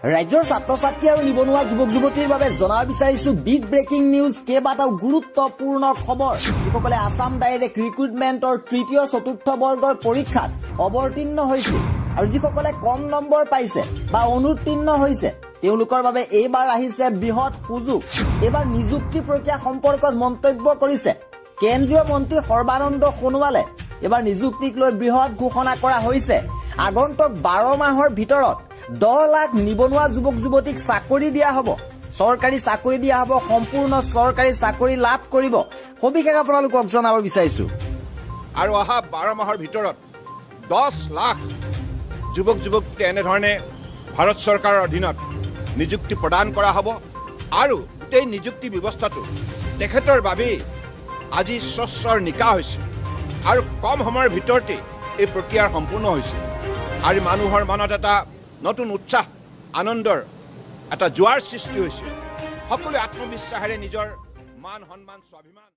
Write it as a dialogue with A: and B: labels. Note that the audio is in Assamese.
A: ৰাজ্যৰ ছাত্ৰ-ছাত্ৰী আৰু নিবনুৱা যুৱক-যুৱতীৰ বাবে জনাব বিচাৰিছো বিগ ব্ৰেকিং নিউজ কেইবাটাও গুৰুত্বপূৰ্ণ খবৰ যিসকলে আসাম ডাইৰেক্ট ৰিক্ৰুটমেণ্টৰ তৃতীয় চতুৰ্থ বৰ্গৰ পৰীক্ষাত অৱতীৰ্ণ হৈছিল আৰু যিসকলে কম নম্বৰ পাইছে বা অনুত্তীৰ্ণ হৈছে তেওঁলোকৰ বাবে এইবাৰ আহিছে বৃহৎ সুযোগ। এইবাৰ নিযুক্তি প্ৰক্ৰিয়া সম্পৰ্কত মন্তব্য কৰিছে কেন্দ্ৰীয় মন্ত্ৰী সৰ্বানন্দ সোণোৱালে। এইবাৰ নিযুক্তিক লৈ বৃহৎ ঘোষণা কৰা হৈছে। আগন্তুক 12 মাহৰ ভিতৰত 10 লাখ নিবনুৱা যুৱক-যুৱতীক চাকৰি দিয়া হ'ব, চৰকাৰী চাকৰি দিয়া হ'ব, সম্পূৰ্ণ চৰকাৰী চাকৰি লাভ কৰিব। সবিশেষ আপোনালোকক জনাব বিচাৰিছো।
B: আৰু অহা 12 মাহৰ ভিতৰত 10 লাখ যুৱক-যুৱতীক এনেধৰণে ভাৰত চৰকাৰৰ অধীনত নিযুক্তি প্ৰদান কৰা হ'ব আৰু গোটেই নিযুক্তি ব্যৱস্থাটো তেখেতৰ বাবেই আজি স্বচ্ছৰ নিকা হৈছে আৰু কম সময়ৰ ভিতৰতে এই প্ৰক্ৰিয়া সম্পূৰ্ণ হৈছে আৰু মানুহৰ মনত এটা নতুন উৎসাহ আনন্দৰ এটা জোৱাৰ সৃষ্টি হৈছে। সকলোৱে আত্মবিশ্বাসেৰে নিজৰ মান সন্মান স্বাভিমান